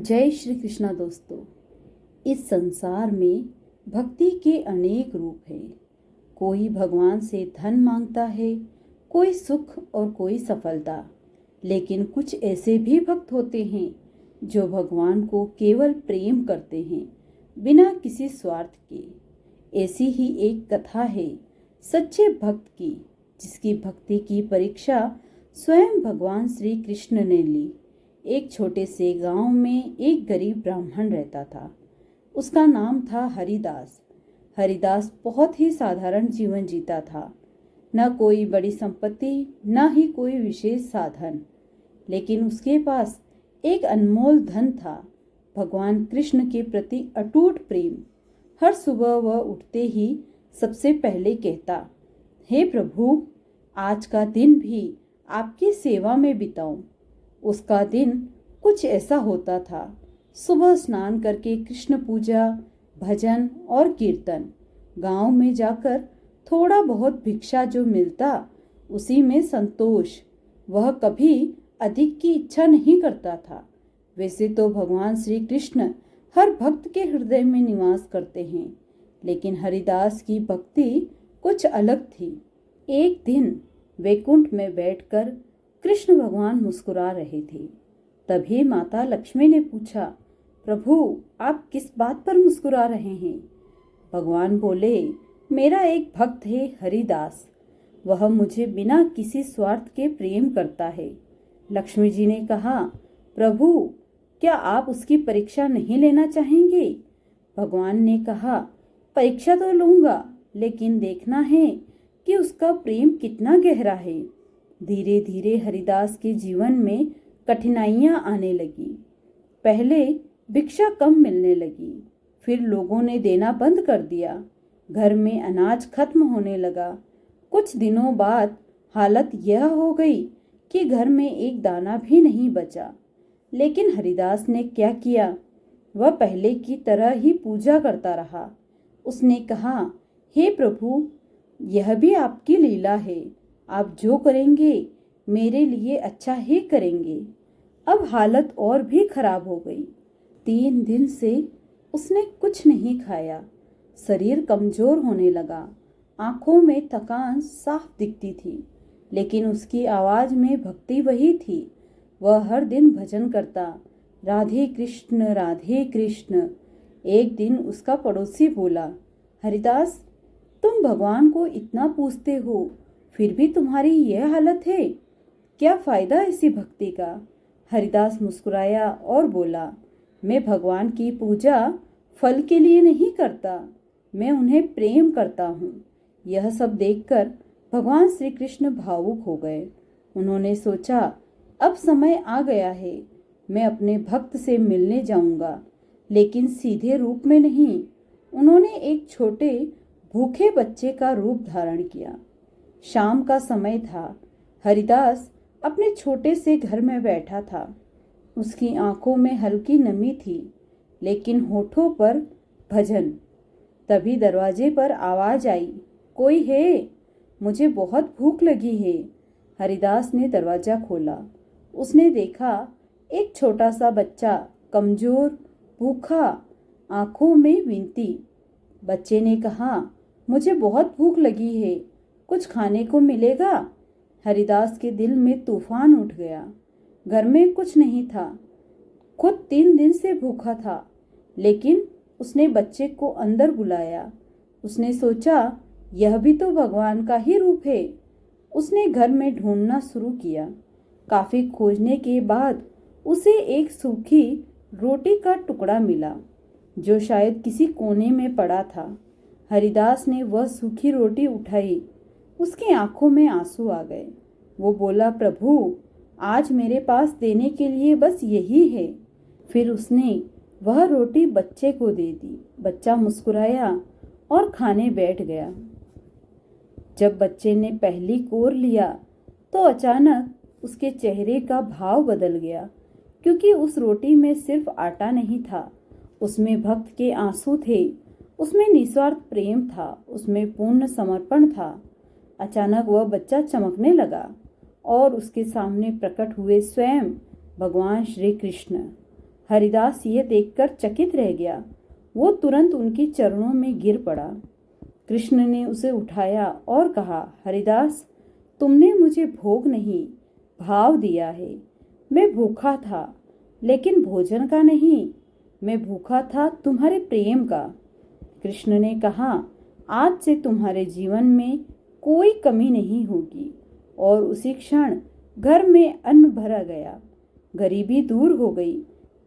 जय श्री कृष्णा दोस्तों। इस संसार में भक्ति के अनेक रूप हैं। कोई भगवान से धन मांगता है, कोई सुख और कोई सफलता। लेकिन कुछ ऐसे भी भक्त होते हैं जो भगवान को केवल प्रेम करते हैं, बिना किसी स्वार्थ के। ऐसी ही एक कथा है सच्चे भक्त की, जिसकी भक्ति की परीक्षा स्वयं भगवान श्री कृष्ण ने ली। एक छोटे से गांव में एक गरीब ब्राह्मण रहता था। उसका नाम था हरिदास। हरिदास बहुत ही साधारण जीवन जीता था। न कोई बड़ी संपत्ति, न ही कोई विशेष साधन, लेकिन उसके पास एक अनमोल धन था, भगवान कृष्ण के प्रति अटूट प्रेम। हर सुबह वह उठते ही सबसे पहले कहता, हे प्रभु, आज का दिन भी आपकी सेवा में बिताऊं। उसका दिन कुछ ऐसा होता था। सुबह स्नान करके कृष्ण पूजा, भजन और कीर्तन। गांव में जाकर थोड़ा बहुत भिक्षा जो मिलता, उसी में संतोष। वह कभी अधिक की इच्छा नहीं करता था। वैसे तो भगवान श्री कृष्ण हर भक्त के हृदय में निवास करते हैं, लेकिन हरिदास की भक्ति कुछ अलग थी। एक दिन वैकुंठ में बैठकर कृष्ण भगवान मुस्कुरा रहे थे। तभी माता लक्ष्मी ने पूछा, प्रभु, आप किस बात पर मुस्कुरा रहे हैं? भगवान बोले, मेरा एक भक्त है हरिदास। वह मुझे बिना किसी स्वार्थ के प्रेम करता है। लक्ष्मी जी ने कहा, प्रभु, क्या आप उसकी परीक्षा नहीं लेना चाहेंगे? भगवान ने कहा, परीक्षा तो लूंगा, लेकिन देखना है कि उसका प्रेम कितना गहरा है। धीरे धीरे हरिदास के जीवन में कठिनाइयां आने लगी। पहले भिक्षा कम मिलने लगी, फिर लोगों ने देना बंद कर दिया। घर में अनाज खत्म होने लगा। कुछ दिनों बाद हालत यह हो गई कि घर में एक दाना भी नहीं बचा। लेकिन हरिदास ने क्या किया? वह पहले की तरह ही पूजा करता रहा। उसने कहा, हे प्रभु, यह भी आपकी लीला है। आप जो करेंगे मेरे लिए अच्छा ही करेंगे। अब हालत और भी खराब हो गई। 3 दिन से उसने कुछ नहीं खाया। शरीर कमजोर होने लगा। आंखों में थकान साफ दिखती थी, लेकिन उसकी आवाज में भक्ति वही थी। वह हर दिन भजन करता, राधे कृष्ण राधे कृष्ण। एक दिन उसका पड़ोसी बोला, हरिदास, तुम भगवान को इतना पूजते हो, फिर भी तुम्हारी यह हालत है। क्या फायदा ऐसी भक्ति का? हरिदास मुस्कुराया और बोला, मैं भगवान की पूजा फल के लिए नहीं करता, मैं उन्हें प्रेम करता हूँ। यह सब देखकर भगवान श्री कृष्ण भावुक हो गए। उन्होंने सोचा, अब समय आ गया है, मैं अपने भक्त से मिलने जाऊंगा, लेकिन सीधे रूप में नहीं। उन्होंने एक छोटे भूखे बच्चे का रूप धारण किया। शाम का समय था। हरिदास अपने छोटे से घर में बैठा था। उसकी आंखों में हल्की नमी थी, लेकिन होठों पर भजन। तभी दरवाजे पर आवाज आई, कोई है? मुझे बहुत भूख लगी है। हरिदास ने दरवाजा खोला। उसने देखा एक छोटा सा बच्चा, कमजोर, भूखा, आंखों में विनती। बच्चे ने कहा, मुझे बहुत भूख लगी है, कुछ खाने को मिलेगा? हरिदास के दिल में तूफान उठ गया। घर में कुछ नहीं था। खुद 3 दिन से भूखा था, लेकिन उसने बच्चे को अंदर बुलाया। उसने सोचा, यह भी तो भगवान का ही रूप है। उसने घर में ढूंढना शुरू किया। काफी खोजने के बाद उसे एक सूखी रोटी का टुकड़ा मिला, जो शायद किसी कोने में पड़ा था। हरिदास ने वह सूखी रोटी उठाई। उसकी आंखों में आंसू आ गए। वो बोला, प्रभु, आज मेरे पास देने के लिए बस यही है। फिर उसने वह रोटी बच्चे को दे दी। बच्चा मुस्कुराया और खाने बैठ गया। जब बच्चे ने पहली कोर लिया, तो अचानक उसके चेहरे का भाव बदल गया, क्योंकि उस रोटी में सिर्फ आटा नहीं था, उसमें भक्त के आंसू थे, उसमें निस्वार्थ प्रेम था, उसमें पूर्ण समर्पण था। अचानक वह बच्चा चमकने लगा और उसके सामने प्रकट हुए स्वयं भगवान श्री कृष्ण। हरिदास ये देखकर चकित रह गया। वो तुरंत उनके चरणों में गिर पड़ा। कृष्ण ने उसे उठाया और कहा, हरिदास, तुमने मुझे भोग नहीं, भाव दिया है। मैं भूखा था, लेकिन भोजन का नहीं। मैं भूखा था तुम्हारे प्रेम का। कृष्ण ने कहा, आज से तुम्हारे जीवन में कोई कमी नहीं होगी। और उसी क्षण घर में अन्न भरा गया, गरीबी दूर हो गई,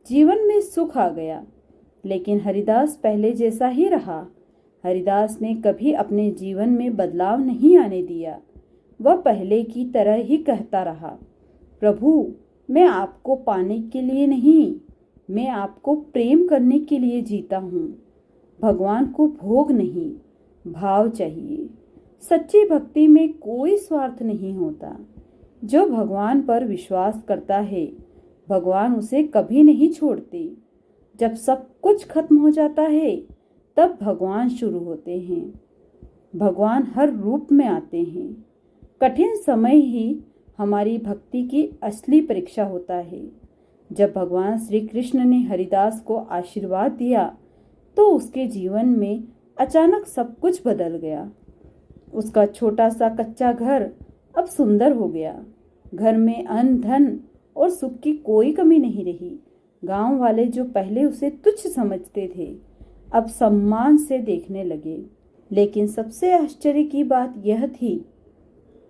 जीवन में सुख आ गया। लेकिन हरिदास पहले जैसा ही रहा। हरिदास ने कभी अपने जीवन में बदलाव नहीं आने दिया। वह पहले की तरह ही कहता रहा, प्रभु, मैं आपको पाने के लिए नहीं, मैं आपको प्रेम करने के लिए जीता हूँ। भगवान को भोग नहीं, भाव चाहिए। सच्ची भक्ति में कोई स्वार्थ नहीं होता। जो भगवान पर विश्वास करता है, भगवान उसे कभी नहीं छोड़ते। जब सब कुछ खत्म हो जाता है, तब भगवान शुरू होते हैं। भगवान हर रूप में आते हैं। कठिन समय ही हमारी भक्ति की असली परीक्षा होता है। जब भगवान श्री कृष्ण ने हरिदास को आशीर्वाद दिया, तो उसके जीवन में अचानक सब कुछ बदल गया। उसका छोटा सा कच्चा घर अब सुंदर हो गया। घर में अन्न, धन और सुख की कोई कमी नहीं रही। गांव वाले जो पहले उसे तुच्छ समझते थे, अब सम्मान से देखने लगे। लेकिन सबसे आश्चर्य की बात यह थी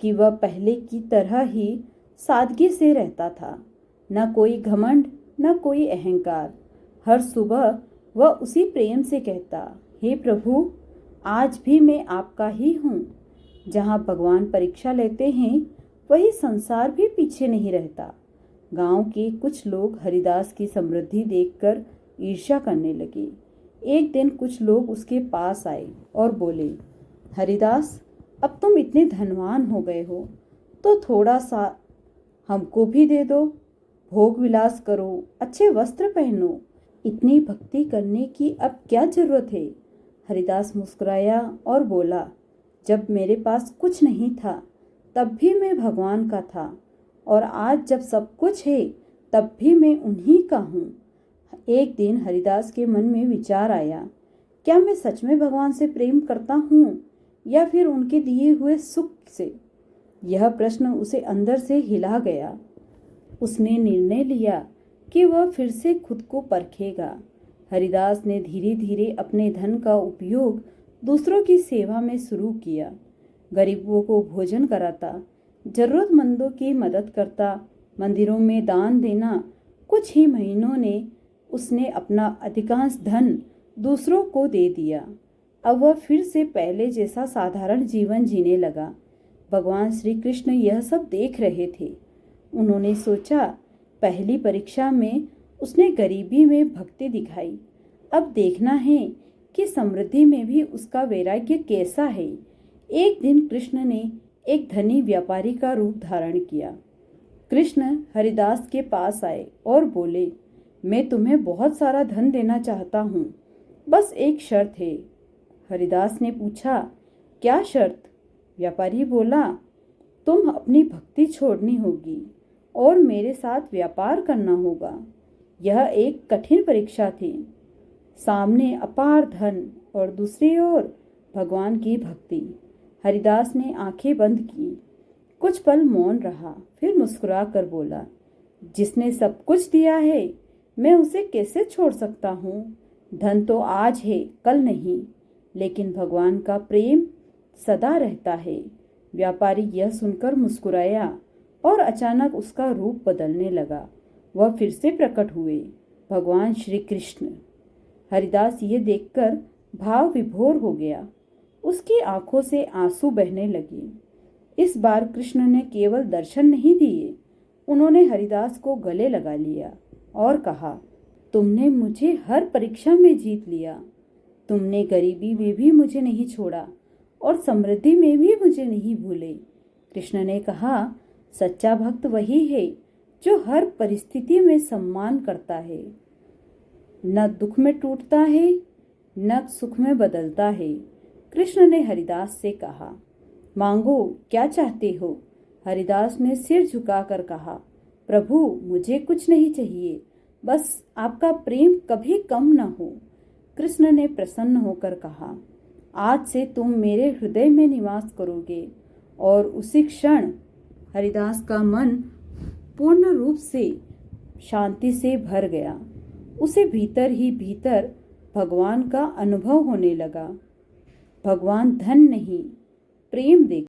कि वह पहले की तरह ही सादगी से रहता था। न कोई घमंड, न कोई अहंकार। हर सुबह वह उसी प्रेम से कहता, हे प्रभु, आज भी मैं आपका ही हूँ। जहाँ भगवान परीक्षा लेते हैं, वही संसार भी पीछे नहीं रहता। गांव के कुछ लोग हरिदास की समृद्धि देखकर ईर्ष्या करने लगे। एक दिन कुछ लोग उसके पास आए और बोले, हरिदास, अब तुम इतने धनवान हो गए हो, तो थोड़ा सा हमको भी दे दो। भोग विलास करो, अच्छे वस्त्र पहनो। इतनी भक्ति करने की अब क्या जरूरत है? हरिदास मुस्कुराया और बोला, जब मेरे पास कुछ नहीं था, तब भी मैं भगवान का था, और आज जब सब कुछ है, तब भी मैं उन्हीं का हूँ। एक दिन हरिदास के मन में विचार आया, क्या मैं सच में भगवान से प्रेम करता हूँ या फिर उनके दिए हुए सुख से? यह प्रश्न उसे अंदर से हिला गया। उसने निर्णय लिया कि वह फिर से खुद को परखेगा। हरिदास ने धीरे धीरे अपने धन का उपयोग दूसरों की सेवा में शुरू किया। गरीबों को भोजन कराता, जरूरतमंदों की मदद करता, मंदिरों में दान देना। कुछ ही महीनों ने उसने अपना अधिकांश धन दूसरों को दे दिया। अब वह फिर से पहले जैसा साधारण जीवन जीने लगा। भगवान श्री कृष्ण यह सब देख रहे थे। उन्होंने सोचा, पहली परीक्षा में उसने गरीबी में भक्ति दिखाई, अब देखना है कि समृद्धि में भी उसका वैराग्य कैसा है। एक दिन कृष्ण ने एक धनी व्यापारी का रूप धारण किया। कृष्ण हरिदास के पास आए और बोले, मैं तुम्हें बहुत सारा धन देना चाहता हूँ, बस एक शर्त है। हरिदास ने पूछा, क्या शर्त? व्यापारी बोला, तुम अपनी भक्ति छोड़नी होगी और मेरे साथ व्यापार करना होगा। यह एक कठिन परीक्षा थी। सामने अपार धन और दूसरी ओर भगवान की भक्ति। हरिदास ने आंखें बंद की, कुछ पल मौन रहा, फिर मुस्कुरा कर बोला, जिसने सब कुछ दिया है, मैं उसे कैसे छोड़ सकता हूँ? धन तो आज है, कल नहीं, लेकिन भगवान का प्रेम सदा रहता है। व्यापारी यह सुनकर मुस्कुराया और अचानक उसका रूप बदलने लगा। वह फिर से प्रकट हुए, भगवान श्री कृष्ण। हरिदास ये देखकर भाव विभोर हो गया। उसकी आंखों से आंसू बहने लगे। इस बार कृष्ण ने केवल दर्शन नहीं दिए, उन्होंने हरिदास को गले लगा लिया और कहा, तुमने मुझे हर परीक्षा में जीत लिया। तुमने गरीबी में भी मुझे नहीं छोड़ा और समृद्धि में भी मुझे नहीं भूले। कृष्ण ने कहा, सच्चा भक्त वही है जो हर परिस्थिति में सम्मान करता है, न दुख में टूटता है, न सुख में बदलता है। कृष्ण ने हरिदास से कहा, मांगो, क्या चाहते हो? हरिदास ने सिर झुकाकर कहा, प्रभु, मुझे कुछ नहीं चाहिए, बस आपका प्रेम कभी कम न हो। कृष्ण ने प्रसन्न होकर कहा, आज से तुम मेरे हृदय में निवास करोगे। और उसी क्षण हरिदास का मन पूर्ण रूप से शांति से भर गया। उसे भीतर ही भीतर भगवान का अनुभव होने लगा। भगवान धन नहीं, प्रेम दे